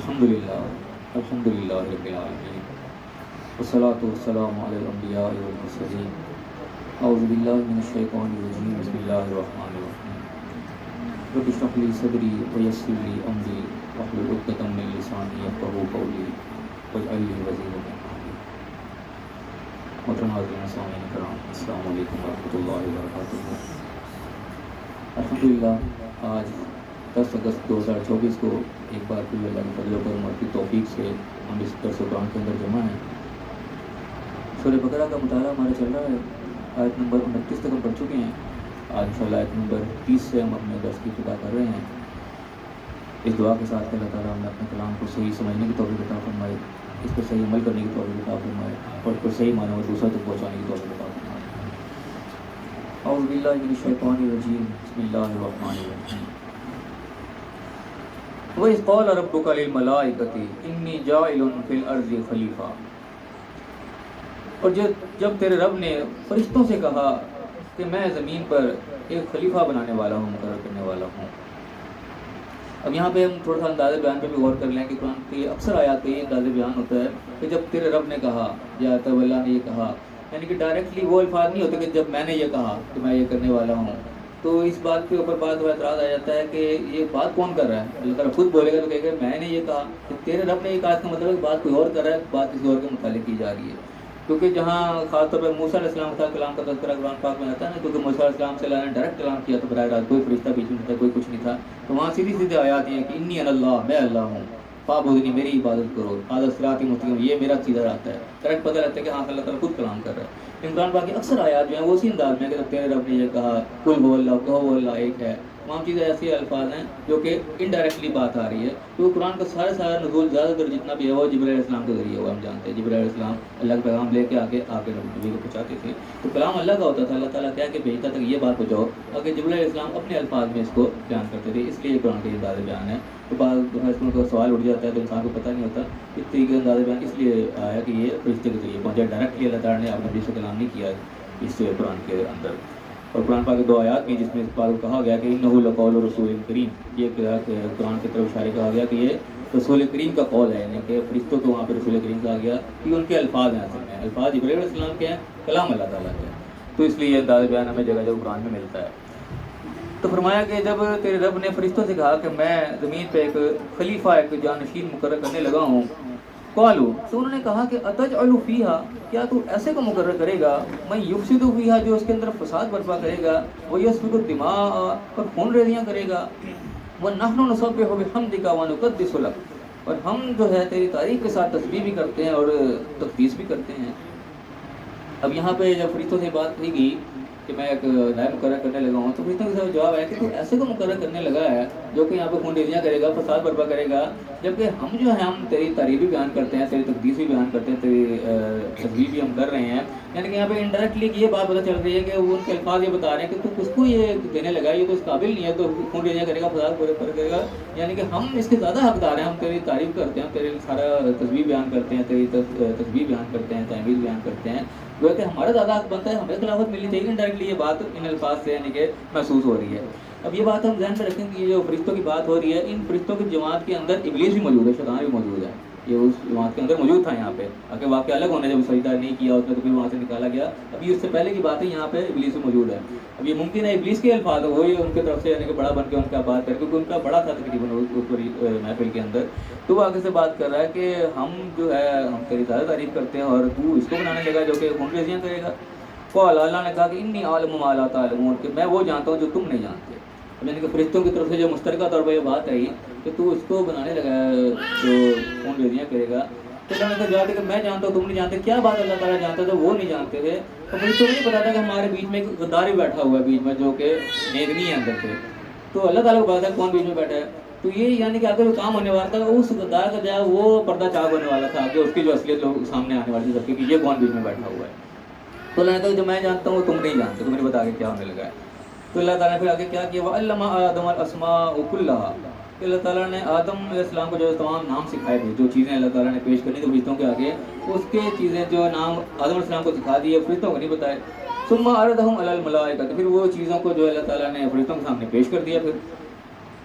अल्हम्दुलिल्लाह रब्बिल आलमीन वस्सलातु वस्सलामु अलल अंबिया वल मुरसलीन औज़ु बिल्लाहि मिनश शैतानिर रजीम बिस्मिल्लाहिर रहमानिर रहीम रब्बि इश्रह ली सदरी व यस्सिर ली अमरी वहलुल उक़दतम मिन लिसानी यफ़क़हू क़ौली वजअल ली वज़ीरन मिन अहली। मोहतरम हाज़रीन सामीन किराम, अस्सलामु अलैकुम व रहमतुल्लाहि व बरकातुहू। अल्हम्दुलिल्लाह आज 10 अगस्त 2024 को एक बार फिर अल्लाह के फजल करम और की तौफीक से हम इस दरस कुरान के अंदर जमा हैं। सूरह बकरा का मुताला हमारा चल रहा है, आयत नंबर 29 तक हम पढ़ चुके हैं। आज इंशाअल्लाह आयत नंबर 30 से हम अपने दर्स की इब्तिदा कर रहे हैं। इस दुआ के साथ अल्लाह ताला हमें अपने कलाम को सही समझने की तौफीक अता फरमाए, इस पर सही अमल करने की तौफीक अता फरमाए और इस पर सही मानो और दूसरों तक पहुँचाने की तौफीक अता फरमाए। औज़ु बिल्लाहि मिनश शैतानिर रजीम बिस्मिल्लाहिर रहमानिर रहीम। वइज़ क़ाल रब्बुका लिल मलाइकति इन्नी जाइलुन फिल अर्ज़ि खलीफा। और जब तेरे रब ने फरिश्तों से कहा कि मैं ज़मीन पर एक खलीफा बनाने वाला हूँ, मुकर्रर करने वाला हूँ। अब यहाँ पे हम थोड़ा सा अंदाज़े बयान पे भी गौर कर लें कि कुरान की अक्सर आयात पे ये अंदाज़े बयान होता है कि जब तेरे रब ने कहा या तब अल्लाह ने ये कहा, यानी कि डायरेक्टली वो अल्फाज नहीं होते कि जब मैंने ये कहा कि मैं ये करने वाला हूँ। तो इस बात के ऊपर बात एतराज़ आ जाता है कि ये बात कौन कर रहा है। अल्लाह ताला खुद बोलेगा तो कहेगा मैंने ये कहा, कि तेरे रब ने ये कहा, इसका मतलब है बात कोई और कर रहा है, बात किसी और के मुतालिक की जा रही है। क्योंकि जहाँ खासतौर पर मूसा अलैहिस्सलाम का कलाम का तज़किरा कुरान पाक में आता है ना, क्योंकि मूसा अलैहिस्सलाम से अल्लाह ने डायरेक्ट कलाम किया तो बराह रास्त, कोई फरिश्ता बीच में नहीं था, कोई कुछ नहीं था। तो वहाँ सीधी सीधे आयात हैं कि इन्नी अल्लाह, मैं अल्लाह हूँ, फ़ाबुदनी, मेरी इबादत करो, हाज़ा सिराती मुस्तक़ीम, ये मेरा सीधा रास्ता है। डायरेक्ट पता लगता है कि हाँ अल्लाह ताला खुद कलाम कर रहा है। इमरान पाक की अक्सर आयात जो है वो उसी अंदाज में कि जब तेरे रब ने ये कहा कुल हुवल्लाह, कहो वो अल्लाह एक है, तमाम चीज़ें ऐसी अल्फाज हैं जो कि इनडायरेक्टली बात आ रही है। तो कुरान का सारा नज़ूल ज़्यादातर जितना भी है वो जिब्राइल अलैहिस्सलाम के ज़रिए हुआ, हम जानते हैं। जिब्राइल अलैहिस्सलाम अल्लाह का पैगाम लेके आके नबी को पहुँचाते थे। तो कलाम अल्लाह का होता था, अल्लाह ताला कह के भेजता था कि ये बात पहुँचाओ, आगे जिब्राइल अलैहिस्सलाम अपने अल्फाज में इसको बयान करते थे। इसलिए कुरान के अंदाज़े बयान है। तो बाद इसमें सवाल उठ जाता है तो इंसान को पता नहीं होता इस तरीके का अंदाज़े बयान इसलिए आया कि ये फरिश्ते के ज़रिए पहुँचा, डायरेक्टली अल्लाह ताला ने अपने नबी से कलाम नहीं किया इस कुरान के अंदर। और कुरान पाक के 2 आयात भी जिसमें इस बात को कहा गया कि इन्नहु लक़ौलु रसूलिन करीम, ये कुरान की तरफ इशारे कहा गया कि ये रसूल करीम का कौल है, यानी कि फरिश्तों को वहाँ पर रसूल करीम कहा गया कि उनके अल्फाज हैं, असल में अल्फाज जिब्राइल अलैहिस्सलाम के हैं, कलाम अल्लाह ताला के हैं। तो इसलिए अंदाज़ बयान हमें जगह जगह कुरान में मिलता है। तो फरमाया कि जब तेरे रब ने फरिश्तों से कहा कि मैं ज़मीन पे एक खलीफा, एक जानशीन मुकर्रर करने लगा हूँ, क़ालू, तो उन्होंने कहा कि अतजअलु फ़ीहा, क्या तू ऐसे को मुकर्रर करेगा, मैं युफ़सिदु फ़ीहा, जो उसके अंदर फसाद बर्पा करेगा, व यस्फ़िकु दिमा, और खून रेज़ियाँ करेगा, व नहनु नुसब्बिहु बिहम्दिका व नुक़द्दिसु लक, और हम जो है तेरी तारीफ़ के साथ तस्बीह भी करते हैं और तक़दीस भी करते हैं। अब यहाँ पे जब फरिश्तों से बात की गई कि मैं एक नया मुकर्रर करने लगा हूँ, तो फरिश्तों के साथ जवाब है कि तू ऐसे को मुकर्रर करने लगा है जो कि यहाँ पे खून-रेज़ियाँ करेगा, फसाद बर्पा करेगा, जबकि हम जो है हम तेरी तारीफ़ भी बयान करते हैं, तेरी तक़दीस भी बयान करते हैं, तेरी तस्बीह भी हम कर रहे हैं। यानी कि यहाँ पे इनडायरेक्टली ये बात पता चल रही है कि वो उनके अल्फाज ये बता रहे हैं कि तू किसको ये देने लगा, ये तो इस काबिल नहीं है, तो खून-रेज़ियाँ करेगा, फसाद बर्पा करेगा। यानी कि हम इसके ज़्यादा हकदार हैं, हम तेरी तारीफ़ करते हैं, तेरे सारा तस्बीह बयान करते हैं, तेरी तस्बीह बयान करते हैं, तहमीद बयान करते हैं, जो है कि हमारा ज़्यादा हक बनता है, हमें खिलाफत मिलनी चाहिए। इनडायरेक्टली ये बात इन अल्फाज से यानी कि महसूस हो रही है। अब ये बात हम ध्यान में रखें कि ये जो फरिश्तों की बात हो रही है, इन फरिश्तों की जमात के अंदर इब्लीस भी मौजूद है, शैतान भी मौजूद है। ये उस जमात के अंदर मौजूद था। यहाँ पे आगे वाक़या अलग होने, जब सजदा नहीं किया उसने तो फिर वहाँ से निकाला गया। अभी उससे पहले की बात है, यहाँ पे इब्लीस भी मौजूद है। अब ये मुमकिन है इब्लीस के अल्फाज वही उनकी तरफ से यानी कि बड़ा बन के उनका बात करके, क्योंकि उनका बड़ा था तकरीबन उस पूरी महफिल के अंदर। तो वो आगे से बात कर रहा है कि हम जो है हम तेरी ज़्यादा तारीफ़ करते हैं और तू इसको बनाने लगा जो कि खून-रेज़ियाँ करेगा। क़ाल, अल्लाह ने कहा कि इन्नी आलमु मा ला तालमून, कि मैं वो जानता हूँ जो तुम नहीं जानते। यानी कि फरिश्तों की तरफ से जो मुश्तरका तौर पर ये बात आई कि तू इसको बनाने लगा जो खून-रेज़ियाँ करेगा। तो अल्लाह ने कहा जवाब कि मैं जानता हूँ तुम नहीं जानते। क्या बात अल्लाह ताला जानता था वो नहीं जानते थे। तो फरिश्तों को नहीं पता था कि हमारे बीच में एक गद्दार भी बैठा हुआ है बीच में, जो कि नेक नहीं है अंदर से। तो अल्लाह ताला को पता था कौन बीच में बैठा है। तो ये यानी कि आगे जो काम होने वाला था उस गद्दार का जो है वो पर्दा चाक होने वाला था, आगे उसकी जो असलियत लोग सामने आने वाली थी सबके कि ये कौन बीच में बैठा हुआ है। तो अल्लाह ने कहा जो मैं जानता हूँ तुम नहीं जानते, तुम्हें बता के क्या होने लगा है। तो अल्लाह ताला ने फिर आगे क्या किया, वअल्लमा आदम अस्माअ कुल्लहा, अल्लाह ताला ने आदम अलैहिस्सलाम को जो तमाम नाम सिखाए थे, जो चीज़ें अल्लाह ताला ने पेश करनी थी फरिश्तों के आगे, उसके चीज़ें जो नाम आदम अलैहिस्सलाम को सिखा दिए, फरिश्तों को नहीं बताए। सुम्मा अरदहुम अलल मलाइका, तो फिर वो चीज़ों को जो अल्लाह ताला ने फरिश्तों के सामने पेश कर दिया। फिर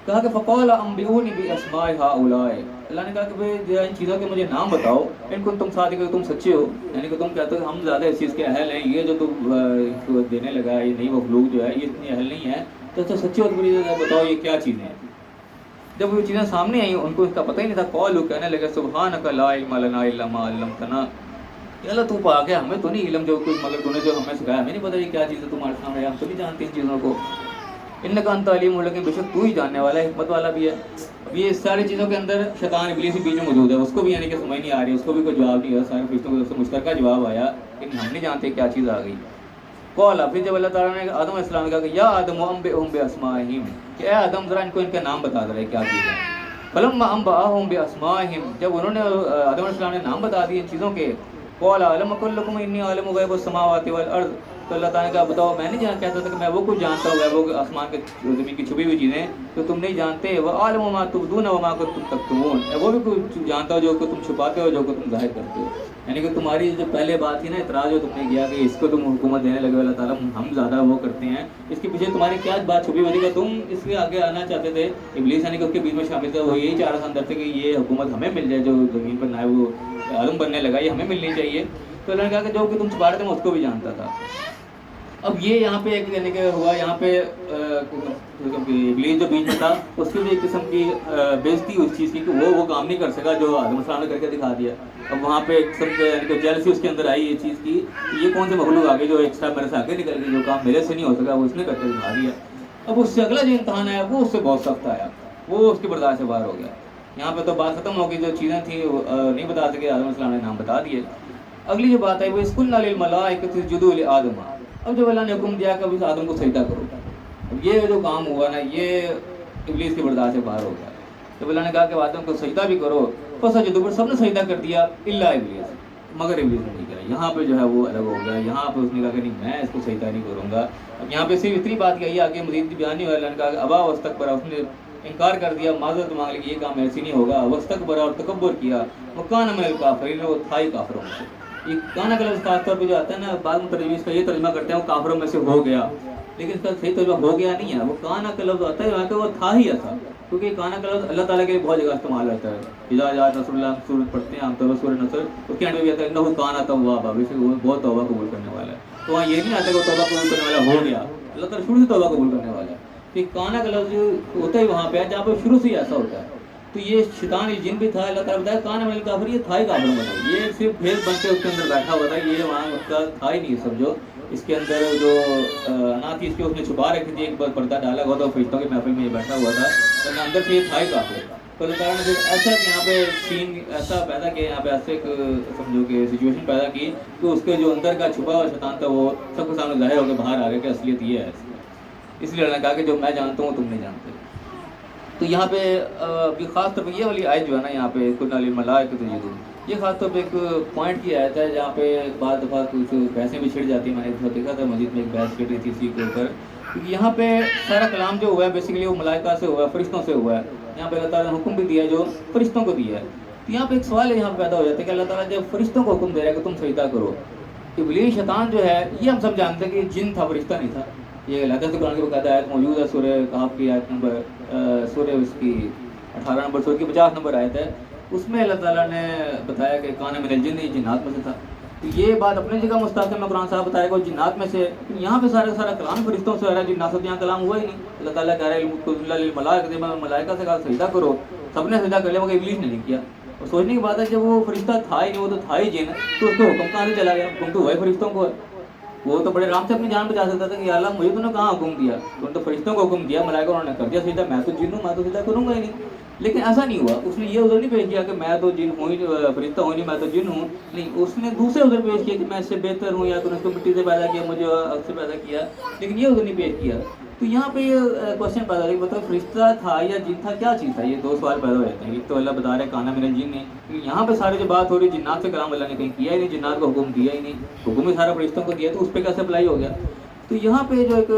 کہا کہ فقال انبئونی باسماء ہؤلاء، اللہ نے کہا کہ بھئی ان چیزوں کے مجھے نام بتاؤ ان کو تم صادق ہو، تم سچے ہو، یعنی کہ تم کہتے ہو ہم زیادہ اس چیز کے اہل ہیں، یہ جو تم دینے لگا یہ نئی مخلوق جو ہے یہ اتنی اہل نہیں ہے، تو سچے ہو تو مجھے بتاؤ یہ کیا چیزیں ہیں۔ جب وہ چیزیں سامنے آئیں ان کو اس کا پتہ ہی نہیں تھا، قالوا کہنے لگے سبحانک لا علم لنا الا ما علمتنا، کہ اللہ تو پاک ہے، ہمیں تو نہیں علم جو کچھ مگر تو نے جو ہمیں سکھایا، ہمیں نہیں پتہ یہ کیا چیز ہے تمہارے سامنے، ہم تو نہیں جانتے ان چیزوں کو، انک انت علیم، لیکن بے شک تو ہی جاننے والا ہے، حکمت والا بھی ہے۔ اب یہ ساری چیزوں کے اندر شیطان ابلیس بھی بیچ میں موجود ہے، اس کو بھی یعنی کہ سمجھ نہیں آ رہی، اس کو بھی کوئی جواب نہیں ہے، سارے فرشتوں کی طرف سے مشترکہ جواب آیا لیکن ہم نہیں جانتے کیا چیز آ گئی۔ قال، پھر جب اللہ تعالیٰ نے آدم علیہ السلام نے کہا کہ یا آدم انبئہم باسمائہم، کہ اے آدم ذرا ان کو ان کے نام بتا دے کیا چیز ہے۔ فلما انبأہم باسمائہم، جب انہوں نے آدم علیہ السلام نے نام بتا دیے ان چیزوں کے، قال الم اقل لکم انی اعلم غیب السماوات والارض، تو اللہ تعالیٰ نے کہا بتاؤ میں نہیں کہتا تھا کہ میں وہ کچھ جانتا ہوں غیب آسمان کے زمین کی چھپی ہوئی چیزیں تو تم نہیں جانتے، وَأَعْلَمُ مَا تُبْدُونَ وَمَا كُنتُمْ تَكْتُمُونَ، وہ بھی کچھ جانتا ہو جو کہ تم چھپاتے ہو جو کہ تم ظاہر کرتے ہو۔ یعنی کہ تمہاری جو پہلے بات تھی نا اعتراض جو تم نے کیا کہ اس کو تم حکومت دینے لگے اللہ تعالیٰ ہم زیادہ وہ کرتے ہیں، اس کے پیچھے تمہاری کیا بات چھپی ہوئی تھی کہ تم اس کے آگے آنا چاہتے تھے، ابلیس یعنی کہ اس کے بیچ میں شامل تھا، وہ یہی چاہ رہا تھا اندر سے کہ یہ حکومت ہمیں مل جائے، جو زمین پر نائب وہ عالم بننے لگا یہ ہمیں ملنی چاہیے، تو اللہ نے کہا کہ جو کہ تم چھپا رہے تھے میں اس کو بھی جانتا تھا۔ اب یہ یہاں پہ ایک یعنی کہ ہوا یہاں پہ ابلیس جو بیچ میں تھا اس کی بھی ایک قسم کی بےزتی اس چیز کی کہ وہ کام نہیں کر سکا جو آدم السلام نے کر کے دکھا دیا۔ اب وہاں پہ ایک قسم کے یعنی کہ جیلسی اس کے اندر آئی یہ چیز کی کہ یہ کون سے مخلوق آگے جو ایک سٹیپ میرے سے آگے نکل گئی، جو کام میرے سے نہیں ہو سکا وہ اس نے کر کے دکھا دیا۔ اب اس سے اگلا جو امتحان آیا وہ اس سے بہت سخت آیا، وہ اس کی برداشت سے باہر ہو گیا۔ یہاں پہ تو بات ختم ہو گئی، جو چیزیں تھیں نہیں بتا سکے، آدم السلام نے نام بتا دیے۔ اگلی جو بات ہے وہ قُلْنَا لِلْمَلَائِكَةِ اسْجُدُوا لِآدَمَ، اب جب اللہ نے حکم دیا کہ اب اس آدم کو سجدہ کرو، اب یہ جو کام ہوا نا یہ ابلیس کی برداشت سے باہر ہو گیا۔ جب اللہ نے کہا کہ آدم کو سجدہ بھی کرو، فسجدوا، پر سب نے سجدہ کر دیا الا ابلیس، مگر ابلیس نے نہیں کیا۔ یہاں پہ جو ہے وہ الگ ہو گیا، یہاں پہ اس نے کہا کہ نہیں میں اس کو سجدہ نہیں کروں گا۔ اب یہاں پہ صرف اتنی بات کہی، آگے مزید بیان نہیں ہوا۔ اللہ نے کہا کہ ابا واستکبر، اس نے انکار کر دیا، معذرت مانگ لی کہ یہ کام ایسے نہیں ہوگا، واستکبر، اور تکبر کیا، وکان من الکافرین، وہ تھا ہی کافروں میں سے۔ یہ کانا کا لفظ خاص طور پہ جو آتا ہے نا بعض مترجمین اس کا یہ ترجمہ کرتے ہیں وہ کافروں میں سے ہو گیا، لیکن اس کا صحیح ترجمہ ہو گیا نہیں ہے، وہ کانا کا لفظ آتا ہے وہاں کہ وہ تھا ہی ایسا، کیونکہ کانا کا لفظ اللہ تعالیٰ کے لیے بہت جگہ استعمال ہوتا ہے۔ اذا جاء نصر اللہ سورۃ پڑھتے ہیں عام طور پر سورۃ نصر، اس کے اینڈ میں بھی آتا ہے انہ کان توابا، بے شک وہ بہت توبہ قبول کرنے والا ہے، تو وہاں یہ نہیں آتا کہ وہ توبہ قبول کرنے والا ہو گیا، اللہ تعالیٰ شروع سے توبہ قبول کرنے والا ہے۔ کہ کانا کا لفظ ہوتا ہی وہاں پہ ہے جہاں پہ شروع سے ہی ایسا ہوتا ہے، تو یہ شیطان جن بھی تھا، اللہ تعالیٰ بتایا کان من الکافر، یہ تھا ہی کافروں میں، یہ صرف بھیس بن کے اس کے اندر بیٹھا ہوا تھا، یہ وہاں اس کا تھا ہی نہیں سمجھو، اس کے اندر جو انا تھی اس کے اس نے چھپا رکھی تھی، ایک بار پردہ ڈالا ہوا تھا فرشتوں کی محفل میں یہ بیٹھا ہوا تھا، ورنہ اندر سے یہ تھا ہی کافر۔ تو اللہ تعالیٰ نے پھر ایسا یہاں پہ سین ایسا پیدا کیا، یہاں پہ ایسے ایک سمجھو کہ سچویشن پیدا کی کہ اس کے جو اندر کا چھپا ہوا شیطان تھا وہ سب کے سامنے ظاہر ہو کے باہر آ گیا کہ اصلیت یہ ہے، اس لیے اللہ نے کہا کہ جو میں جانتا ہوں تم نہیں جانتے۔ تو یہاں پہ خاص طور پہ یہ والی آیت جو ہے نا یہاں پہ قُلْنَا لِلْمَلَائِكَةِ اسْجُدُوا، یہ خاص طور پہ ایک پوائنٹ کی آیت ہے جہاں پہ بعض دفعہ کچھ بحثیں بھی چھڑ جاتی ہیں، میں نے ایک دفعہ دیکھا تھا مسجد میں ایک بحث چھڑ رہی تھی اسی کے اوپر، کیونکہ یہاں پہ سارا کلام جو ہوا ہے بیسیکلی وہ ملائکہ سے ہوا ہے، فرشتوں سے ہوا ہے، یہاں پہ اللہ تعالیٰ نے حکم بھی دیا جو فرشتوں کو دیا ہے۔ تو یہاں پہ ایک سوال یہاں پیدا ہو جاتا ہے کہ اللہ تعالیٰ جب فرشتوں کو حکم دے رہا ہے کہ تم سجدہ کرو، ابلیس شیطان جو ہے یہ ہم سب جانتے ہیں کہ جن تھا فرشتہ نہیں تھا، یہ علیحدہ سے قرآن کی باقاعدہ آیت موجود ہے، سورہ کہف کی آیت نمبر سورہ اس کی 18 نمبر سورہ کی 50 نمبر آیت ہے، اس میں اللہ تعالیٰ نے بتایا کہ کان من الجن، یہ جنات میں سے تھا۔ تو یہ بات اپنی جگہ مستحکم میں قرآن صاحب بتایا کہ وہ جنات میں سے، لیکن یہاں پہ سارا کلام فرشتوں سے ہو رہا ہے، جنات سے یہاں کلام ہوا ہی نہیں۔ اللہ تعالیٰ کہہ رہا ہے للملائکۃ، ملائکہ سے کہا سجدہ کرو، سب نے سجدہ کر لیا مگر ابلیس نے نہیں کیا۔ اور سوچنے کی بات ہے جب وہ فرشتہ تھا ہی نہیں، وہ تو تھا ہی جن، تو اس کو حکم کہاں سے چلا گیا؟ حکم تو وہی فرشتوں کو ہے، وہ تو بڑے آرام سے اپنی جان بچا سکتا تھا کہ یا اللہ مجھے تو نے کہاں حکم دیا، تو تو فرشتوں کو حکم دیا، ملائکہ انہوں نے کر دیا سجدہ، میں تو جن ہوں، میں تو سجدہ کروں گا ہی نہیں۔ لیکن ایسا نہیں ہوا، اس نے یہ عذر نہیں پیش کیا کہ میں تو جن ہوں ہی، فرشتہ ہوں نہیں، میں تو جن ہوں، نہیں، اس نے دوسرے عذر پیش کیا کہ میں اس سے بہتر ہوں، یا تو نے اس کو مٹی سے پیدا کیا، مجھے آگ سے پیدا کیا، لیکن یہ عذر نہیں پیش کیا۔ تو یہاں پہ یہ کوشچن پیدا ہو بتاؤ فرشتہ تھا یا جن تھا، کیا چیز تھا؟ یہ دو سوال پیدا ہو جاتے ہیں۔ ایک تو اللہ بتا رہے کانا من الجن نے، یہاں پہ سارے جو بات ہو رہی ہے جنات سے کلام اللہ نے کہیں کیا ہی نہیں، جنات کو حکم دیا ہی نہیں، حکم ہی سارا فرشتوں کو دیا، تو اس پہ کیسے اپلائی ہو گیا؟ تو یہاں پہ جو ایک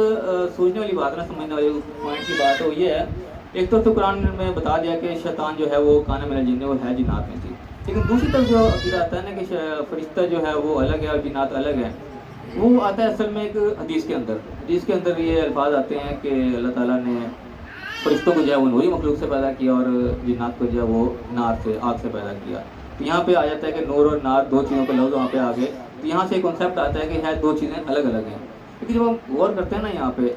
سوچنے والی بات ہے نا، سمجھنے والی پوائنٹ کی بات ہے وہ یہ ہے، ایک تو قرآن میں بتا دیا کہ شیطان جو ہے وہ کانا من الجن، وہ ہے جنات میں سے، لیکن دوسری طرف جو عقیدہ آتا ہے نا کہ فرشتہ جو ہے وہ الگ ہے اور جنات الگ ہے، وہ آتا ہے اصل میں ایک حدیث کے اندر۔ حدیث کے اندر یہ الفاظ آتے ہیں کہ اللہ تعالیٰ نے فرشتوں کو جو ہے وہ نوری مخلوق سے پیدا کیا اور جنات کو جو ہے وہ نار سے آگ سے پیدا کیا. تو یہاں پہ آ جاتا ہے کہ نور اور نار دو چیزوں کا لفظ وہاں پہ آ گئے. تو یہاں سے ایک کنسیپٹ آتا ہے کہ شاید دو چیزیں الگ الگ ہیں, لیکن جب ہم غور کرتے ہیں نا یہاں پہ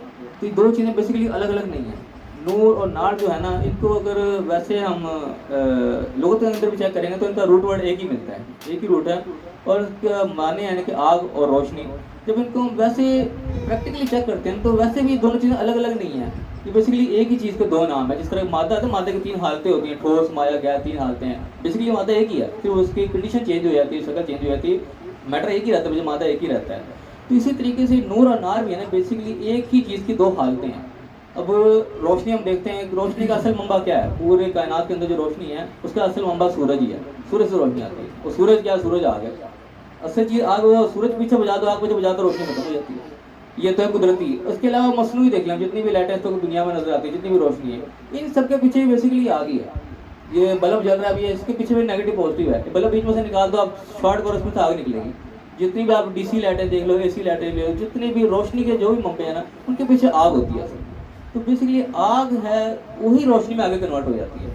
تو یہ دو چیزیں بیسیکلی الگ الگ نہیں ہیں. نور اور نار جو ہے نا, ان کو اگر ویسے ہم لغت کے اندر بھی چیک کریں گے تو ان کا روٹ ورڈ ایک ہی ملتا ہے, ایک ہی روٹ ہے, اور اس کا معنی یعنی کہ آگ اور روشنی. جب ان کو ہم ویسے پریکٹیکلی چیک کرتے ہیں تو ویسے بھی دونوں چیزیں الگ الگ نہیں ہیں, یہ بیسیکلی ایک ہی چیز کے دو نام ہے. جس طرح مادہ ہے, مادہ کی تین حالتیں ہوتی ہیں, ٹھوس, مائع, گیس, تین حالتیں ہیں. بیسیکلی مادہ ایک ہی ہے, پھر اس کی کنڈیشن چینج ہو جاتی ہے, شکل چینج ہو جاتی ہے, میٹر ایک ہی رہتا ہے, مجھے مادہ ایک ہی رہتا ہے. تو اسی طریقے سے نور اور نار بھی ہے نا, بیسیکلی ایک ہی چیز کی دو حالتیں ہیں. اب روشنی ہم دیکھتے ہیں, روشنی کا اصل منبع کیا ہے؟ پورے کائنات کے اندر جو روشنی ہے اس کا اصل منبع سورج ہی ہے. سورج سے روشنی آتی ہے, اور سورج کیا ہے؟ سورج آگ ہے. اصل چیز آگ, وہ سورج پیچھے بجا دو, آگ پیچھے بجا دو, روشنی ختم ہو جاتی ہے. یہ تو ہے قدرتی. اس کے علاوہ مصنوعی دیکھ لیں, جتنی بھی لائٹیں تو دنیا میں نظر آتی ہے, جتنی بھی روشنی ہے, ان سب کے پیچھے بیسیکلی آگ ہی ہے. یہ بلب جل رہا ہے ابھی, اس کے پیچھے بھی نیگیٹو پازیٹیو ہے. بلب بیچ میں سے نکال دو آپ, شارٹ کرو, اس میں سے آگ نکلے گی. جتنی بھی آپ ڈی سی لائٹیں دیکھ لو, اے سی لائٹیں دیکھ لو, جتنی بھی روشنی کے جو بھی منبع ہیں نا, ان کے پیچھے آگ ہوتی ہے. تو بیسیکلی آگ ہے وہی روشنی میں آگے کنورٹ ہو جاتی ہے.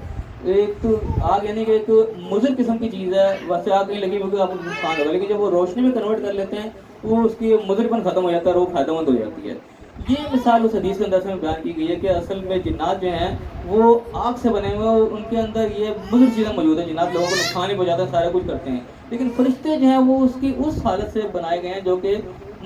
ایک تو آگ یعنی کہ ایک مضر قسم کی چیز ہے, ویسے آگ نہیں لگی ہوگی آپ کو نقصان ہوگا, لیکن جب وہ روشنی میں کنورٹ کر لیتے ہیں وہ اس کی مضر پن ختم ہو جاتا ہے اور وہ فائدہ مند ہو جاتی ہے. یہ مثال اس حدیث کے اندر سے بیان کی گئی ہے کہ اصل میں جنات جو ہیں وہ آگ سے بنے ہوئے, ان کے اندر یہ مضر چیزیں موجود ہیں. جنات لوگوں کو نقصان ہی پہنچاتے ہیں, سارا کچھ کرتے ہیں, لیکن فرشتے جو ہیں وہ اس کی اس حالت سے بنائے گئے ہیں جو کہ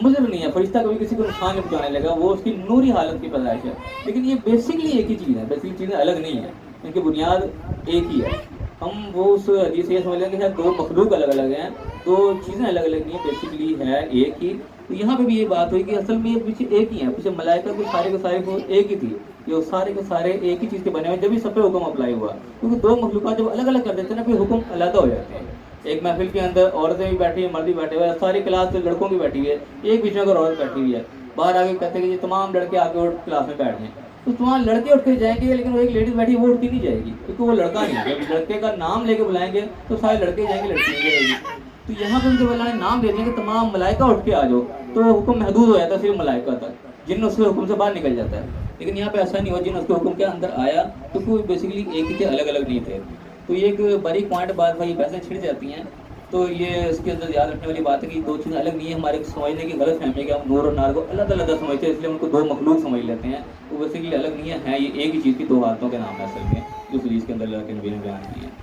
مضر نہیں ہے. فرشتہ کبھی کسی کو نقصان نہیں پہنچانے لگا, وہ اس کی نوری حالت کی پیدائش ہے. لیکن یہ بیسکلی ایک ہی چیز ہے, بیسکلی چیزیں الگ نہیں ہیں, ان کی بنیاد ایک ہی ہے. ہم وہ اس حدیث سے یہ سمجھ لیں کہ شاید دو مخلوق الگ الگ ہیں, دو چیزیں الگ الگ نہیں ہیں, بیسکلی ہے ایک ہی. تو یہاں پہ بھی یہ بات ہوئی کہ اصل میں یہ پیچھے ایک ہی ہے. پیچھے ملائکہ کے سارے کو ایک ہی تھی, یہ سارے کے سارے ایک ہی چیز کے بنے ہوئے, جب ہی سب پہ حکم اپلائی ہوا. کیونکہ دو مخلوقات جب الگ الگ کر دیتے ہیں نا, پھر حکم علیحدہ ہو جاتے ہیں. ایک محفل کے اندر عورتیں بھی بیٹھی ہیں, مرد بھی بیٹھے ہوئے ہیں, ساری کلاس لڑکوں کی بیٹھی ہوئی ہے, ایک بیچ میں اگر عورت بیٹھی ہوئی ہے, باہر آگے کہتے ہیں کہ یہ تمام لڑکے آ کے کلاس میں بیٹھ جائیں. تو تمام لڑکے اٹھ کے جائیں گے, لیکن وہ ایک لیڈیز بیٹھی وہ اٹھ کے نہیں جائے گی, کیونکہ وہ لڑکا نہیں ہے. جب لڑکے کا نام لے کے بلائیں گے تو سارے لڑکے جائیں گے, لڑکی نہیں جائے گی. تو یہاں پہ ان کے اللہ نے نام دے دیا کہ تمام ملائکہ اٹھ کے آ جاؤ, تو حکم محدود ہو جاتا ہے صرف ملائکہ تک, جن اس کے حکم سے باہر نکل جاتا ہے. لیکن یہاں پہ ایسا نہیں ہوا, جن اس کے حکم کے اندر آیا تو کوئی بیسیکلی ایک ہی تھے, الگ الگ نہیں تھے. تو یہ ایک باریک پوائنٹ بعد بھائی بحثیں چھڑ جاتی ہیں. تو یہ اس کے اندر یاد رکھنے والی بات ہے کہ دو چیزیں الگ نہیں ہیں. ہمارے سمجھنے کی غلط فہمی ہے کہ ہم نور اور نار کو اللہ تعالیٰ سمجھتے ہیں, اس لیے ان کو دو مخلوق سمجھ لیتے ہیں. وہ بیسیکلی الگ نہیں ہیں, یہ ایک ہی چیز کی دو حالتوں کے نام ہے اصل میں, جو حدیث کے اندر اللہ کے نبی نے بیان کیے ہیں.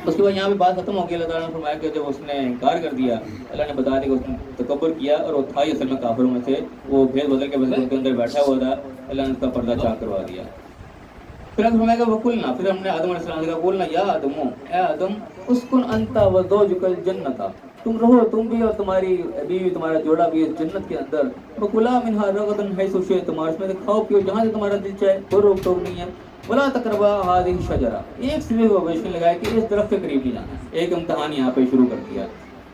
اس کے بعد یہاں پہ بات ختم ہو گئی. اللہ تعالیٰ نے فرمایا کہ جب اس نے انکار کر دیا, اللہ نے بتا دیا کہ اس نے تکبر کیا, اور وہ تھا ہی اصل میں کافروں میں سے, وہ بھید بدل کے ان کے اندر بیٹھا ہوا تھا. اللہ نے اس کا پردہ چاک کروا دیا. پھر ہم فرمایا کہ وقلنا, پھر ہم نے آدم علیہ السلام سے کہا, بولنا یا آدم, اے آدم, اسکن انت وزوجک الجنت, تم رہو تم بھی اور تمہاری بیوی, تمہارا جوڑا بھی اس جنت کے اندر. وکلا منہا رغدا حیث شئتما, اس میں سے کھاؤ پیو جہاں سے تمہارا دل چاہے, کوئی روک ٹوک نہیں ہے. ولا تقربا هذه الشجرہ, ایک سوے کو ویشن لگایا کہ اس درخت کے قریب نہیں جانا. ایک امتحان یہاں پہ شروع کر دیا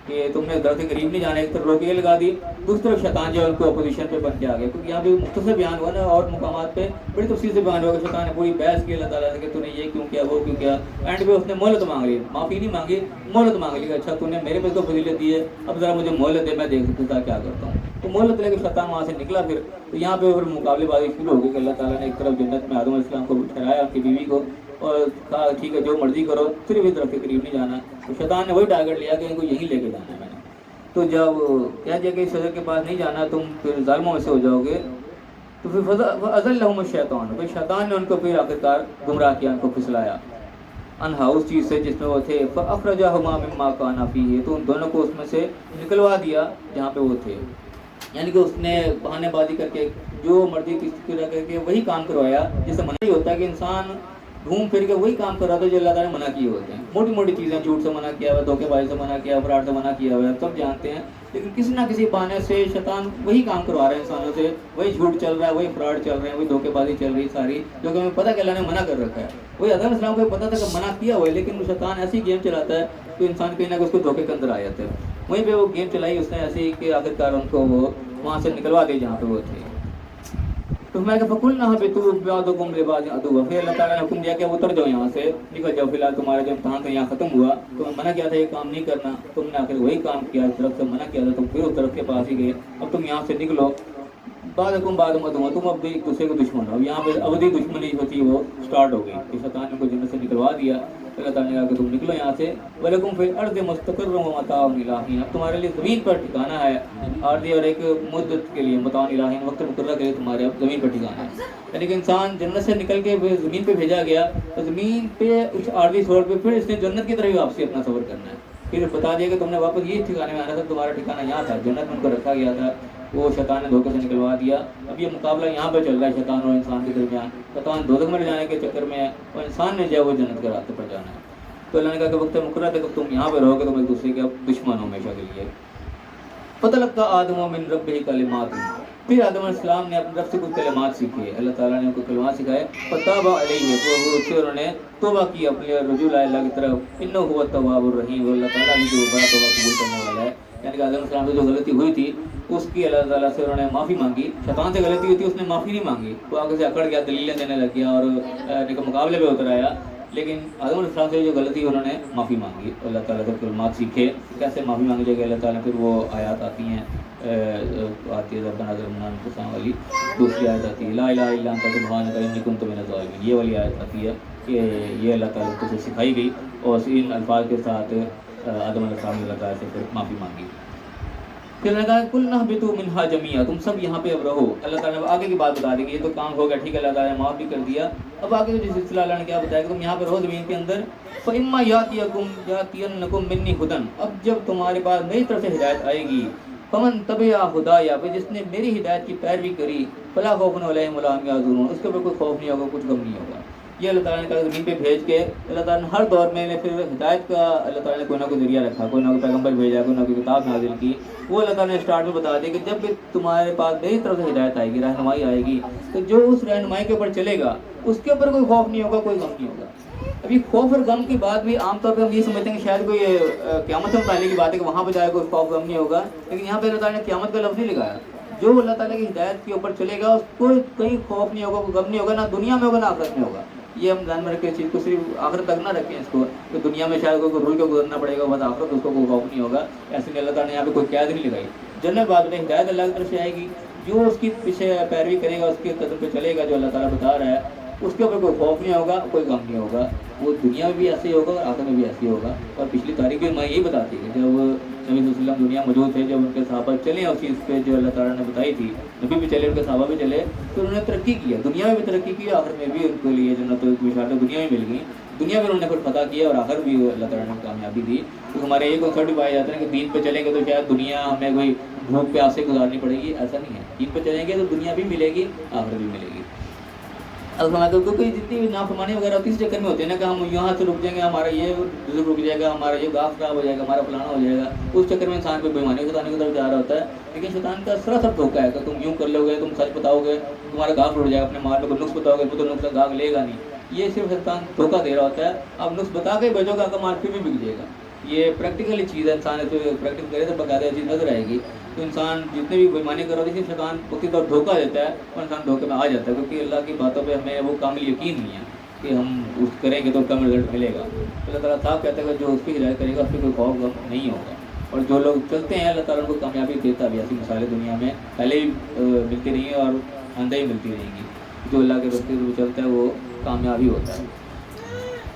کہ تم نے درخت کے قریب نہیں جانا, ایک طرف روکے لگا دی, دوسری طرف شیطان جو ہے ان کو اپوزیشن پہ بن کے آ گئے. کیونکہ یہاں پہ مختصر بیان ہوا نا, اور مقامات پہ بڑی تفصیل سے بیان ہوا کہ شیطان نے پوری بحث کی اللہ تعالیٰ سے کہ تو نے یہ کیوں کیا, وہ کیوں کیا. اینڈ پہ اس نے مہلت مانگ لی, معافی نہیں مانگی, مہلت مانگ لی کہ اچھا تو نے میرے پہ تو فضیلت دی ہے, اب ذرا مجھے مہلت دے, میں دیکھ سکتا کیا کرتا ہوں. تو مہلت لے کے شیطان وہاں سے نکلا. پھر تو یہاں پہ پھر مقابلے بازی شروع ہو گئی کہ اللہ تعالیٰ نے ایک طرف جنت میں آدم علیہ السلام کو ٹھہرایا, ان کی بیوی کو, اور کہا ٹھیک ہے جو مرضی کرو, صرف اس درخت کے قریب نہیں جانا. تو شیطان نے وہی ٹارگیٹ لیا کہ ان کو یہیں لے کے جانا ہے میں نے. تو جب کہہ دیا کہ اس شجر کے پاس نہیں جانا, تم پھر ظالموں میں سے ہو جاؤ گے. تو پھر فَأَزَلَّهُمُ الشَّيْطَانُ, پھر شیطان نے ان کو پھر آخرکار گمراہ کیا, ان کو پھسلایا انہا, اس چیز سے جس میں وہ تھے. فَأَخْرَجَهُمَا مِمَّا كَانَا فِيهِ, تو ان دونوں کو اس میں سے نکلوا دیا جہاں پہ وہ تھے. یعنی کہ اس نے بہانے بازی کر کے جو مرضی کسی طرح کر کے وہی کام کروایا, جس سے منع ہی ہوتا ہے کہ انسان گھوم پھر کے وہی کام کر رہا تھا جو اللہ تعالیٰ نے منع کیے ہوتے ہیں. موٹی موٹی چیزیں, جھوٹ سے منع کیا ہوا ہے, دھوکے بازی سے منع کیا, فراڈ سے منع کیا ہوا ہے, سب جانتے ہیں. لیکن کسی نہ کسی بہانے سے شیطان وہی کام کروا رہے ہیں انسانوں سے, وہی جھوٹ چل رہا ہے, وہی فراڈ چل رہے ہیں, وہی دھوکے بازی چل رہی ساری, جو کہ ہمیں پتہ کہ اللہ نے منع کر رکھا ہے. وہی آدم علیہ السلام کو پتہ تھا کہ منع کیا ہوا ہے, لیکن وہ شیطان ایسی گیم چلاتا ہے کہ انسان کہیں نہ کہیں اس کو دھوکے کے اندر آ جاتا ہے. وہیں پہ وہ گیم چلائی اس نے ایسی کہ آخرکار ان کو وہ وہاں سے نکلوا دی جہاں پہ وہ تھے. تو میں کہ فَقُلْنَا اهْبِطُوا بَعْضُكُمْ لِبَعْضٍ عَدُوٌّ, پھر اللہ تعالیٰ نے حکم دیا کہ اتر جاؤ یہاں سے, نکل جاؤ, فی الحال تمہارا جو امتحان تھا یہاں ختم ہوا. تو میں منع کیا تھا یہ کام نہیں کرنا, تم نے آخر وہی کام کیا, اس طرف سے منع کیا تھا, تم پھر اس طرف کے پاس ہی گئے, اب تم یہاں سے نکلو. बादकुम बादम अदुव्वुन, तुम अब एक दूसरे के दुश्मन हो। अब यहाँ पे अवधि दुश्मनी होती है वो स्टार्ट हो गई कि शैतान ने को जन्नत से निकलवा दिया। अल्लाह ताला ने कहा कि तुम निकलो यहाँ से, वलकुम फिल अर्दि मुस्तक़र्रुन व मताउन इला हीन, अब तुम्हारे लिए ज़मीन पर ठिकाना है आर्दी और एक मुद्दत के लिए, मताउन इला हीन, वक्त मुकर्रर के लिए तुम्हारे अब ज़मीन पर ठिकाना है। यानी कि इंसान जन्नत से निकल के ज़मीन पे भेजा गया, तो ज़मीन पे उस आर्दी छोड़ पे फिर इसने जन्नत की तरफ वापसी अपना सफ़र करना है। फिर बता दिया कि तुमने वापस ये ठिकाने में आना था, तुम्हारा ठिकाना यहाँ था, जन्नत में उनको रखा गया था, वो शैतान ने धोखे से निकलवा दिया। अब ये मुकाबला यहाँ पर चल रहा है शैतान और इंसान के दरमियान। शैतान दोज़ख में ले जाने के चक्कर में है और इंसान ने जो है वो जन्नत के रास्ते पर जाना है। तो अल्लाह ने कहा कि वक्त मुकर्रर है, तुम यहाँ पर रहोगे, तुम एक दूसरे के दुश्मन हो हमेशा के लिए। फतलक्का आदम मिन रब्बिही कलिमात, फिर आदम अलैहिस्सलाम ने अपनी रब से कुछ कलिमात सीखे, अल्लाह ताला ने उनको कलिमात सिखाए। फताबा अलैहि, वो उससे उन्होंने तौबा की अपने रुजू अल्लाह की तरफ। इन्नहु हुवा तव्वाबुर रहीम, अल्लाह ताला ही जो बड़ा तौबा कबूल करने वाला है। यानी कि आदम अलैहिस्सलाम से जो गलती हुई थी उसकी अल्लाह ताला से उन्होंने माफ़ी मांगी। शैतान से गलती हुई थी, उसने माफ़ी नहीं मांगी, वो आगे से अकड़ गया, दलीलें देने लग गया और मुकाबले में उतर आया। लेकिन आदम अलैहिस्सलाम से जो गलती उन्होंने माफ़ी मांगी, अल्लाह ताला से कलिमात सीखे। कैसे माफ़ी मांगी जाएगी अल्लाह ताला, फिर वो आयत आती हैं, आती है रब्बना ज़लमना अनफुसना वाली। दूसरी आयत आती है ला इलाहा इल्ला अंता सुब्हानका इन्नी कुन्तु मिनज़ ज़ालिमीन, ये वाली आयत आती है कि ये अल्लाह ताला को सिखाई गई और इन अल्फाज के साथ आदम अलैहिस्सलाम ने अल्लाह ताला से फिर माफ़ी मांगी। फिर उन्होंने कहा कुल नहबितु मिन्हा जमीआ, तुम सब यहाँ पे अब रहो। अल्लाह ताला ने आगे की बात बता दी कि ये तो काम हो गया, ठीक है, अल्लाह ताला ने माफ़ भी कर दिया। अब आगे जो सिलसिला अल्लाह ने क्या बताया कि तुम यहाँ पे रहो ज़मीन के अंदर। फ़इम्मा यातियन्नकुम मिन्नी हुदन, अब जब तुम्हारे पास मेरी तरफ से हिदायत आएगी, फमन तबिया हुदाया, फिर जिसने मेरी हिदायत की पैरवी करी, फला खौफुन अलैहिम वला हुम यहज़नून, उसके ऊपर कोई खौफ नहीं होगा, कुछ गम नहीं होगा। ये अल्लाह ताला ने कहा ज़मीन पे भेज के अल्लाह ताला ने हर दौर में फिर हिदायत का अल्लाह ताला ने कोई ना कोई ज़रिया रखा, कोई ना कोई पैगम्बर भेजा, कोई ना कोई किताब नाज़िल की। वो अल्लाह ताला ने स्टार्ट में बता दिया कि जब भी तुम्हारे पास मेरी तरफ से हिदायत आएगी, रहनुमाई आएगी, तो जो उस रहनुमाई के ऊपर चलेगा उसके ऊपर कोई खौफ नहीं होगा, कोई गम नहीं होगा। अभी खौफ और गम की बात भी आमतौर पर हम ये समझते हैं कि शायद कोई क़यामत से मुताल्लिक़ की बात है कि वहाँ पर जाए कोई खौफ गम नहीं होगा, लेकिन यहाँ पर अल्लाह ताला ने क़यामत का लफ्ज़ नहीं लगाया। जो अल्लाह ताला की हिदायत के ऊपर चलेगा उसको कहीं खौफ नहीं होगा, कोई गम नहीं होगा, ना दुनिया में होगा ना आखिरत में होगा। ये हम ध्यान में रखें, इस चीज़ को सिर्फ आखिरत तक ना रखें इसको, तो दुनिया में शायद कोई रूल को गुजरना पड़ेगा, बस आखिरत उसको कोई खौफ नहीं होगा। ऐसे नहीं, अल्लाह ताला ने यहाँ पे कोई कैद नहीं लगाई। जनरल बात में हिदायत अल्लाह की तरफ से आएगी, जो उसकी पीछे पैरवी करेगा, उसके कदम पे चलेगा, जो अल्लाह ताला बता रहा है, उसके ऊपर कोई खौफ नहीं होगा, कोई गम नहीं होगा। वो दुनिया में भी ऐसे ही होगा और आखिरत में भी ऐसे ही होगा। और पिछली तारीख भी मैं यही बताती है, जब नबी सल्लल्लाहु अलैहि वसल्लम दुनिया मौजूद थे, जब उनके सहाबा चले उस चीज़ पे जो अल्लाह ताला ने बताई थी, नबी भी चले, उनके सहाबा भी चले, तो उन्होंने तरक्की किया, दुनिया में भी तरक्की की, आखिर में भी उनके लिए जन्नत की बिशारत दुनिया में मिल गई। दुनिया में उन्होंने कुछ फतह किया और आखिर भी अल्लाह ताला ने कामयाबी दी। तो हमारे ये कॉन्सेप्ट भी पाया जाता है कि दीन पे चलेंगे तो शायद दुनिया हमें कोई भूख प्यासे गुजारनी पड़ेगी, ऐसा नहीं है। दीन पे चलेंगे तो दुनिया भी मिलेगी, आखिर भी मिलेगी। अब हमारे क्योंकि जितनी भी नाफरमानी वगैरह होती है इस चक्कर में होते हैं ना कि हम यहाँ से रुक जाएंगे, हमारा ये रिज़्क़ रुक जाएगा, हमारा ये घास खराब हो जाएगा, हमारा फलाना हो जाएगा, उस चक्कर में इंसान पे बेईमानी शैतान की तरफ जा रहा होता है। लेकिन शैतान का सरासर धोखा है कि तुम यूँ कर लोगे, तुम सच बताओगे, तुम्हारा घास उड़ जाएगा, अपने माल में कोई नुक्स बताओगे तो नुक्स का घास लेगा नहीं। ये सिर्फ शैतान धोखा दे रहा होता है। अब नुक्स बता के भेजोगे, आपका माल फिर भी बिक जाएगा। ये प्रैक्टिकली चीज़ है, इंसान तो प्रैक्टिस करे तो बकायदा चीज़ नजर आएगी। तो इंसान जितने भी बेईमानी कर रहा है, शैतान वक्ती तौर धोखा देता है और इंसान धोखे में आ जाता है, क्योंकि अल्लाह की बातों पे हमें वो कामिल यकीन नहीं है कि हम उस करेंगे तो कम रिजल्ट मिलेगा। अल्लाह ताला साफ कहता है कि जो उसकी हिदायत करेगा उसको कोई खौफ गम नहीं होगा। और जो लोग चलते हैं अल्लाह ताला उनको कामयाबी देता भी। ऐसी मिसालें दुनिया में पहले ही मिलती रही हैं और आंदा ही मिलती रहेंगी। जो अल्लाह के रास्ते से चलता है वो कामयाबी होता है।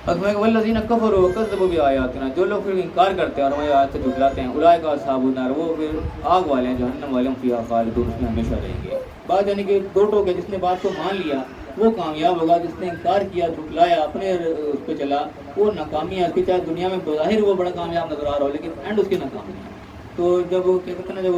वल्लज़ीना कफ़रू वकज़्ज़बू बिआयातिना, जो लोग फिर इनकार करते हैं और हमारी आयत से झुठलाते हैं, उलाइका अस्हाबुन नार, वो फिर आग वाले हैं, जहन्नम वाले, फ़ीहा ख़ालिदून, उसमें हमेशा रहेंगे। बात यानी कि दो टोके, जिसने बात को मान लिया वो कामयाब होगा, जिसने इनकार किया, झुठलाया, अपने उस पर चला, वो नाकामी है उसकी। चाहे दुनिया में ज़ाहिर वो बड़ा कामयाब नजर आ रहा हो, लेकिन एंड उसकी नाकामी है। तो जब वो क्या कहते हैं ना, जब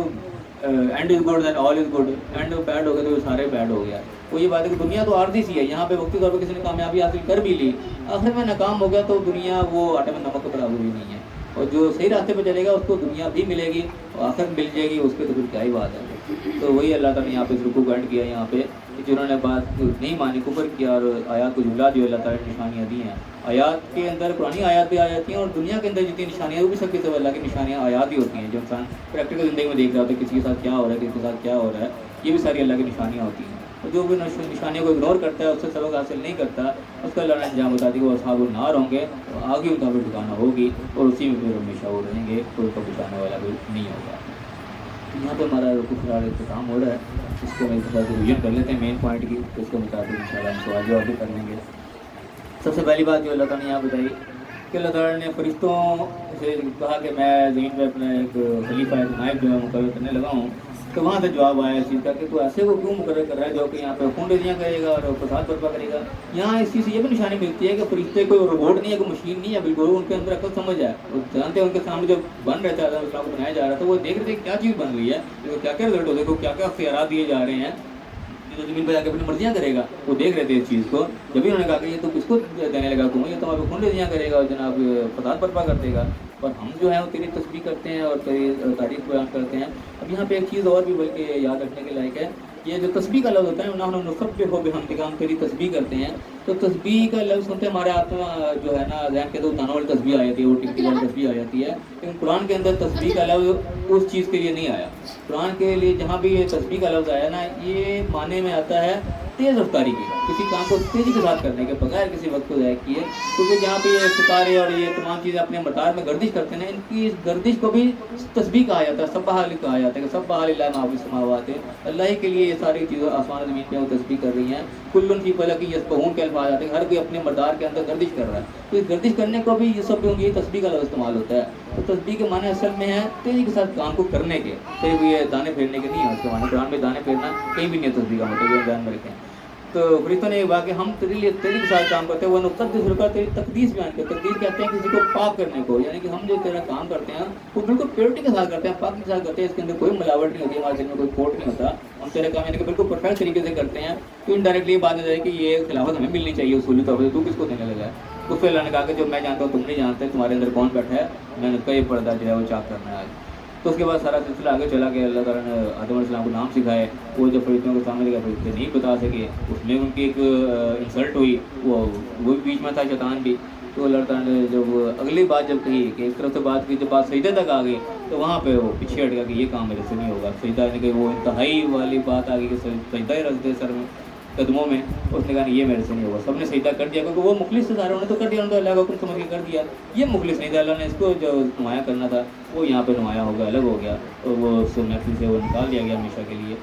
end is good then all is good, end bad हो गया तो सारे बैड हो गया। वो ये बात है कि दुनिया तो आर्जी सी है, यहाँ पे वक्ती तौर पर किसी ने कामयाबी हासिल कर भी ली, आखिर में नाकाम हो गया तो दुनिया वो आटे में नमक के बराबर ही नहीं है। और जो सही रास्ते पे चलेगा उसको दुनिया भी मिलेगी और आखिर मिल जाएगी, उसके तो फिर क्या ही बात है। तो वही अल्लाह ताला ने यहाँ पे इस रुकू को एंड किया, यहाँ पे जिन्होंने बात नहीं मानी, कुफर किया और आयात को झुला दिया, अल्लाह ताला ने निशानियाँ दी हैं। आयात के अंदर पुरानी आयात भी आ जाती हैं और दुनिया के अंदर जितनी निशानियाँ वो भी सबके सब अल्लाह की निशानियाँ आयात ही होती हैं। जो इंसान प्रैक्टिकल ज़िंदगी में देख रहा होता है किसी के साथ क्या हो रहा है, किसी के साथ क्या हो रहा है, ये भी सारी अल्लाह की निशानियाँ होती हैं। और जो भी निशानियों को इग्नोर करता है, उससे सबक हासिल नहीं करता, उसका अल्लाह ने अंजाम बता दी, वो अस्हाबुन नार होंगे, तो आगे उनका भी ठिकाना होगी और उसी में फिर हमेशा वो रहेंगे, कोई उनको बचाने वाला भी नहीं होगा। यहाँ पे हमारा रुकू फिलहाल इख्तिताम हो रहा है, इसको मैं थोड़ा सा रिवीजन कर लेते हैं मेन पॉइंट की, तो इसके मुताबिक इंशाल्लाह हम सवाल जवाब भी कर लेंगे। सबसे पहली बात जो अल्लाह ताला ने यहाँ बताई कि अल्लाह ताला ने फरिश्तों से कहा कि मैं ज़मीन पर अपना एक खलीफा एक नायब जो है मुकर्रर करने लगा हूँ, तो वहाँ से जवाब आया इस चीज़ का कि तू ऐसे को क्यों मुकर्रर कर रहा है जो कि यहाँ पे खून करेगा और फसाद बर्पा करेगा। यहाँ इस चीज़ से ये भी निशानी मिलती है कि फरिश्ते कोई रोबोट नहीं है, कोई मशीन नहीं है, बिल्कुल उनके अंदर अकल समझ है। वो जानते हैं उनके सामने जो बन रहा था इस्लाम को बनाया जा रहा था, वो देख रहे थे क्या चीज़ बन रही है, क्या क्या रिजल्ट हो देखो, क्या क्या अख्तियारात दिए जा रहे हैं, जो ज़मीन पर जाकर अपनी मर्जियाँ करेगा। वो देख रहे थे इस चीज़ को, जब भी उन्होंने कहा कि ये तो किसको देने लगा तुम, ये तो आप खून रजियाँ करेगा और जनाब फसाद बर्पा कर देगा, और हम जो है वो तेरी तस्बीह करते हैं और तेरी तारीफ बयान करते हैं। अब यहाँ पे एक चीज़ और भी बल्कि याद रखने के लायक है, ये जो तस्बीह का लफ्ज़ होता है ना, नुसब्बिह हो बिहम्दिका, हम तेरी तस्बीह करते हैं, तो तस्बीह का लफ्ज़ सुनते हमारे आत्मा जो है ना जहन के तो तानों वाली तस्बीह आ जाती है, वो टिकटी वाली तस्बीह आ जाती है, लेकिन कुरान के अंदर तस्बीह का लफ्ज़ उस चीज़ के लिए नहीं आया। कुरान के लिए जहाँ भी ये तस्बीह का लफ्ज़ आया ना, ये माने में आता है तेज़ रफ्तारी की, किसी काम को तेज़ी के साथ करने के बगैर किसी वक्त को ज़ाय किए, क्योंकि जहाँ पे ये सितारे और ये तमाम चीज़ें अपने मदार में गर्दिश करते हैं, इनकी इस गर्दिश को भी तस्बीह कहा जाता है, सब्बाह कहा जाता है कि सब्बाह लिल्लाहि मा फ़िस समावाति, अल्लाह ही के लिए ये सारी चीज़ें आसमान ज़मीन में वो तस्बीह कर रही हैं। कुल्लुन फ़ी फ़लकी यस्बहून के अल्फाज़ आते हैं, हर कोई अपने मदार के अंदर गर्दिश कर रहा है, तो इस गर्दिश करने को भी ये सब ये तस्बीह का लफ्ज़ इस्तेमाल होता है। तो तस्बीह के माने असल में है तेज़ी के साथ काम को करने के, सिर्फ ये दाने फेरने के नहीं है। उसके माने कुरान में दाने फेरना कहीं भी नहीं है तस्बीह का मतलब, ये ध्यान में रखें। तो फरिश्तों ने कहा कि हम तेरे लिए तेरे के साथ काम करते हैं, वह नुक़्क़त का तेरी तकदीस बयान करते हैं। तकदीस कहते हैं किसी को पाक करने को, यानी कि हम जो तेरा काम करते हैं वो बिल्कुल प्योरिटी के साथ करते हैं, पाक के साथ करते हैं, इसके अंदर कोई मिलावट नहीं होती, हमारे दिल में कोई खोट नहीं होता, हम तेरा काम यानी कि बिल्कुल परफेक्ट तरीके से करते हैं। तो इनडायरेक्टली ये बात हो जाए कि ये खिलाफत हमें मिलनी चाहिए उसूली तौर पर, तू किसको देने लगा है। उस पर अल्लाह ने कहा कि जो मैं जानता हूँ तुम नहीं जानते, तुम्हारे अंदर कौन बैठा है, मैंने उसका ये पर्दा जो है वो चाक करना है। तो उसके बाद सारा सिलसिला आगे चला गया, अल्लाह ताला ने आदम अलैहिस्सलाम को नाम सिखाए, वो जब फरिश्तों के सामने गया फरिश्ते नहीं बता सके, उसमें उनकी एक इंसल्ट हुई, वो भी बीच में था शैतान भी। तो अल्लाह ताला ने जब अगली बात जब कही कि एक तरफ से बात की, जब बात सजदे तक आ गई तो वहाँ पे वो पीछे हट गया कि ये काम मेरे से नहीं होगा। सजदा यानी कि वो इंतहाई वाली बात आ गई कि सजदा ही रख दे सर में कदमों में, उसने कहा ये मेरे से नहीं होगा। सबने सजदा कर दिया क्योंकि वो मुखलिस से सारे उन्होंने तो कर दिया, उन्होंने तो अल्लाह का हुक्म समझ के कर दिया। ये मुखलिस नहीं था, अल्लाह ने इसको जो नुमाया करना था वो यहाँ पे नुमाया हो गया, अलग हो गया, तो वो उससे महफिल से वो निकाल दिया गया हमेशा के लिए।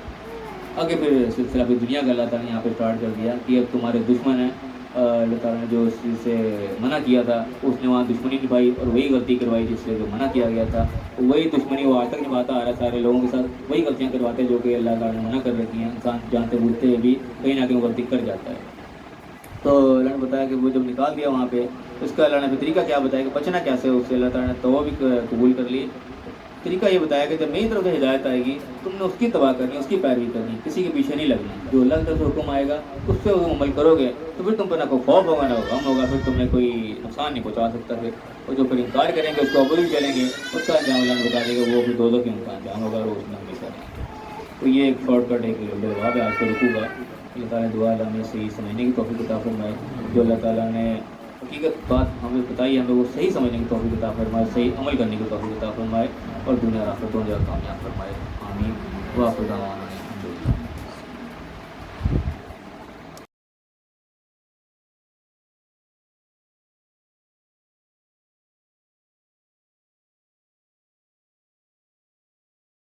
आगे फिर सिलसिला फिर दुनिया का अल्लाह ताला ने यहाँ पे स्टार्ट कर दिया कि अब तुम्हारे दुश्मन हैं, अल्लाह ताला ने जो उस चीज़ से मना किया था उसने वहाँ दुश्मनी निभाई और वही गलती करवाई जिससे जो मना किया गया था, वही दुश्मनी वो आज तक निभाता आ रहा है सारे लोगों के साथ, वही गलतियाँ करवाते हैं जो कि अल्लाह ताला ने मना कर रखी हैं। इंसान जानते बूझते भी कहीं ना कहीं गलती कर जाता है। तो अल्लाह ने बताया कि वो जब निकाल दिया वहाँ पे, उसका अल्लाह ने फिर तरीका क्या बताया कि बचना कैसे उससे, अल्लाह ताला ने तौबा भी कबूल कर ली। तरीका ये बताया कि जब मेरी तरफ से हिदायत आएगी तुमने उसकी तबाह करनी, उसकी पैरवी करनी, किसी के पीछे नहीं लगना। जो अल्लाह की तरफ से हुक्म आएगा उस पर अमल करोगे तो फिर तुम पर ना कोई खौफ होगा ना गम होगा, फिर तुम्हें कोई नुकसान नहीं पहुँचा सकता। फिर और जो फिर इनकार करेंगे उसको अबूल भी चलेंगे, उसका अंजाम अल्लाह ने बता देगा, वो फिर दो की उनका अंजाम होगा और उसमें हमेशा रहेंगे। तो ये एक शॉर्टकट एक जवाब है आज को रुकूगा। अल्लाह ताला दुआ हमें सही समझने की तौफीक अता फरमाए, जो अल्लाह ताला ने हकीकत बात हमें बताई हमें वो सही समझने की तौफीक अता फरमाए, सही अमल करने की तौफीक अता फरमाए और दुनिया और आखिरत दोनों जगह कामयाब फरमाए। आमीन। वाखिर दावाना।